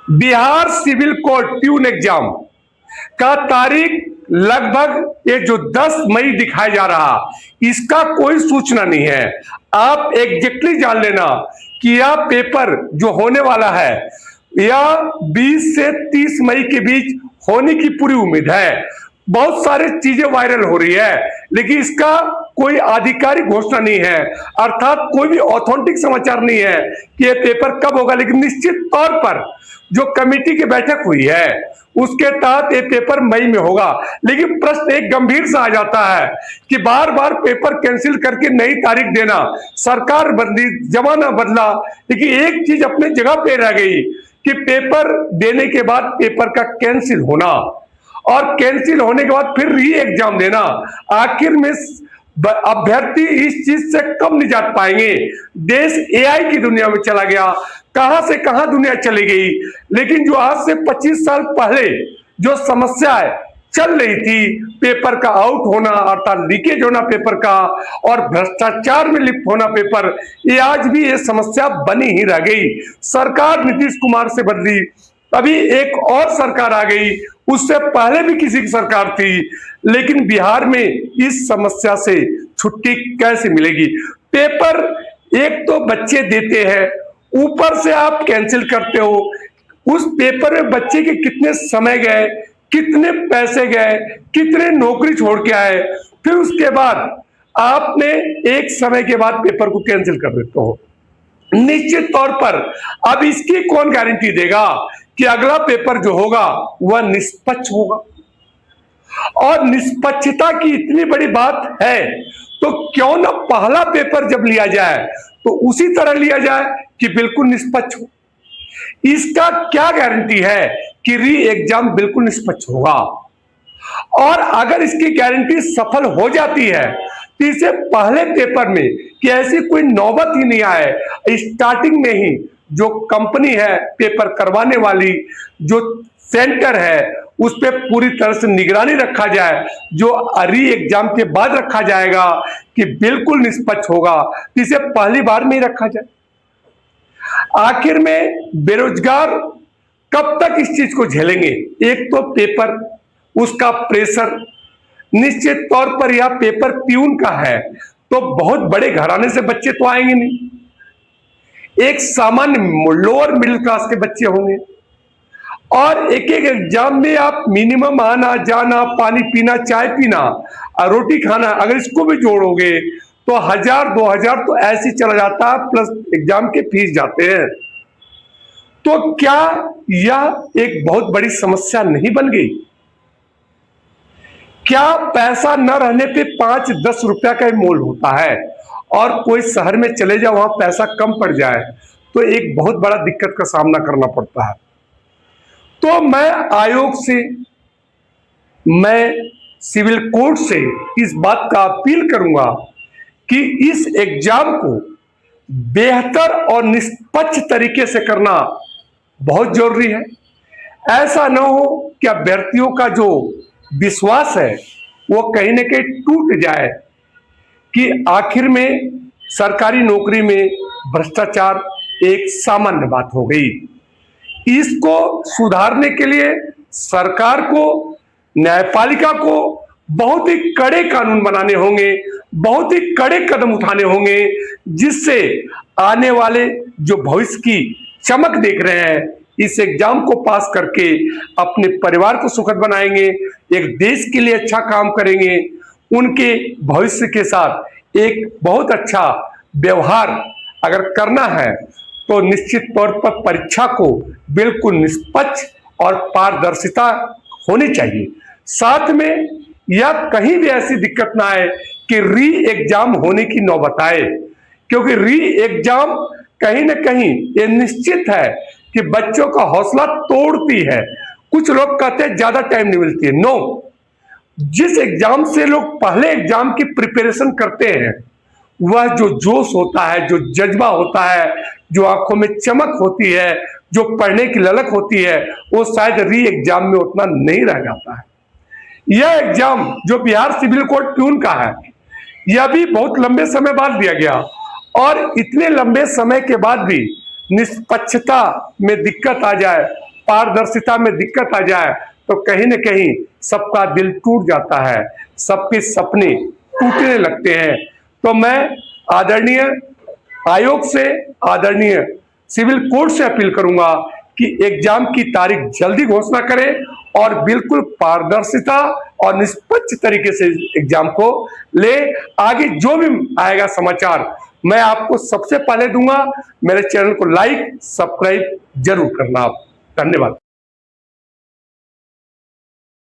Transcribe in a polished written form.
Bihar civil court peon exam का तारीख लगभग ये जो 10 मई दिखाया जा रहा, इसका कोई सूचना नहीं है। आप एग्जैक्टली जान लेना कि यह पेपर जो होने वाला है यह 20 से 30 मई के बीच होने की पूरी उम्मीद है। बहुत सारी चीजें वायरल हो रही है, लेकिन इसका कोई आधिकारिक घोषणा नहीं है, अर्थात कोई भी ऑथेंटिक समाचार नहीं है कि यह पेपर कब होगा। लेकिन निश्चित तौर पर जो कमेटी की बैठक हुई है उसके तहत ये पेपर मई में होगा। लेकिन प्रश्न एक गंभीर सा आ जाता है कि बार बार पेपर कैंसिल करके नई तारीख देना, सरकार बदली, जमाना बदला, लेकिन एक चीज अपने जगह पे रह गई कि पेपर देने के बाद पेपर का कैंसिल होना और कैंसिल होने के बाद फिर री एग्जाम देना। आखिर में अभ्यर्थी इस चीज से कब निजात पाएंगे? देश एआई की दुनिया में चला गया, कहां से कहां दुनिया चली गई। लेकिन जो आज से 25 साल पहले जो समस्या चल रही थी, पेपर का आउट होना अर्थात लीकेज होना पेपर का और भ्रष्टाचार में लिप्त होना पेपर, ये आज भी ये समस्या बनी ही रह गई। सरकार नीतीश कुमार से बदली, अभी एक और सरकार आ गई, उससे पहले भी किसी की सरकार थी, लेकिन बिहार में इस समस्या से छुट्टी कैसे मिलेगी? पेपर एक तो बच्चे देते हैं, ऊपर से आप कैंसिल करते हो। उस पेपर में बच्चे के कितने समय गए, कितने पैसे गए, कितने नौकरी छोड़ के आए, फिर उसके बाद आपने एक समय के बाद पेपर को कैंसिल कर देते हो। निश्चित तौर पर अब इसकी कौन गारंटी देगा कि अगला पेपर जो होगा वह निष्पक्ष होगा? और निष्पक्षता की इतनी बड़ी बात है तो क्यों ना पहला पेपर जब लिया जाए तो उसी तरह लिया जाए कि बिल्कुल निष्पक्ष हो। इसका क्या गारंटी है कि री एग्जाम बिल्कुल निष्पक्ष होगा? और अगर इसकी गारंटी सफल हो जाती है तो इसे पहले पेपर में कि ऐसी कोई नौबत ही नहीं आए, स्टार्टिंग में ही जो कंपनी है पेपर करवाने वाली, जो सेंटर है, उस पर पूरी तरह से निगरानी रखा जाए, जो री एग्जाम के बाद रखा जाएगा कि बिल्कुल निष्पक्ष होगा, इसे पहली बार में ही रखा जाए। आखिर में बेरोजगार कब तक इस चीज को झेलेंगे? एक तो पेपर, उसका प्रेशर, निश्चित तौर पर यह पेपर प्यून का है तो बहुत बड़े घराने से बच्चे तो आएंगे नहीं, एक सामान्य लोअर मिडिल क्लास के बच्चे होंगे। और एक एक एग्जाम में आप मिनिमम आना जाना, पानी पीना, चाय पीना, रोटी खाना, अगर इसको भी जोड़ोगे तो 1000-2000 तो ऐसे चला जाता है, प्लस एग्जाम के फीस जाते हैं। तो क्या यह एक बहुत बड़ी समस्या नहीं बन गई? क्या पैसा न रहने पे 5-10 रुपया का ही मोल होता है और कोई शहर में चले जाओ वहां पैसा कम पड़ जाए तो एक बहुत बड़ा दिक्कत का सामना करना पड़ता है। तो मैं आयोग से, मैं सिविल कोर्ट से इस बात का अपील करूंगा कि इस एग्जाम को बेहतर और निष्पक्ष तरीके से करना बहुत जरूरी है। ऐसा न हो कि अभ्यर्थियों का जो विश्वास है वो कहीं ना कहीं टूट जाए कि आखिर में सरकारी नौकरी में भ्रष्टाचार एक सामान्य बात हो गई। इसको सुधारने के लिए सरकार को, न्यायपालिका को बहुत ही कड़े कानून बनाने होंगे, बहुत ही कड़े कदम उठाने होंगे, जिससे आने वाले जो भविष्य की चमक देख रहे हैं इस एग्जाम को पास करके अपने परिवार को सुखद बनाएंगे, एक देश के लिए अच्छा काम करेंगे, उनके भविष्य के साथ एक बहुत अच्छा व्यवहार अगर करना है तो निश्चित तौर पर परीक्षा को बिल्कुल निष्पक्ष और पारदर्शिता होनी चाहिए। साथ में यह कहीं भी ऐसी दिक्कत ना आए कि री एग्जाम होने की नौबत आए, क्योंकि री एग्जाम कहीं ना कहीं ये निश्चित है कि बच्चों का हौसला तोड़ती है। कुछ लोग कहते हैं ज्यादा टाइम नहीं मिलती है, नो, जिस एग्जाम से लोग पहले एग्जाम की प्रिपरेशन करते हैं वह जो जोश होता है, जो जज्बा होता है, जो आंखों में चमक होती है, जो पढ़ने की ललक होती है, वो शायद री एग्जाम में उतना नहीं रह जाता है। यह एग्जाम जो बिहार सिविल कोर्ट प्यून का है यह भी बहुत लंबे समय बाद दिया गया और इतने लंबे समय के बाद भी निष्पक्षता में दिक्कत आ जाए पारदर्शिता में दिक्कत आ जाए तो कहीं न कहीं सबका दिल टूट जाता है, सबके सपने टूटने लगते हैं। तो मैं आदरणीय आयोग से, आदरणीय सिविल कोर्ट से अपील करूंगा कि एग्जाम की तारीख जल्दी घोषणा करें और बिल्कुल पारदर्शिता और निष्पक्ष तरीके से एग्जाम को ले। आगे जो भी आएगा समाचार मैं आपको सबसे पहले दूंगा। मेरे चैनल को लाइक सब्सक्राइब जरूर करना आप। धन्यवाद।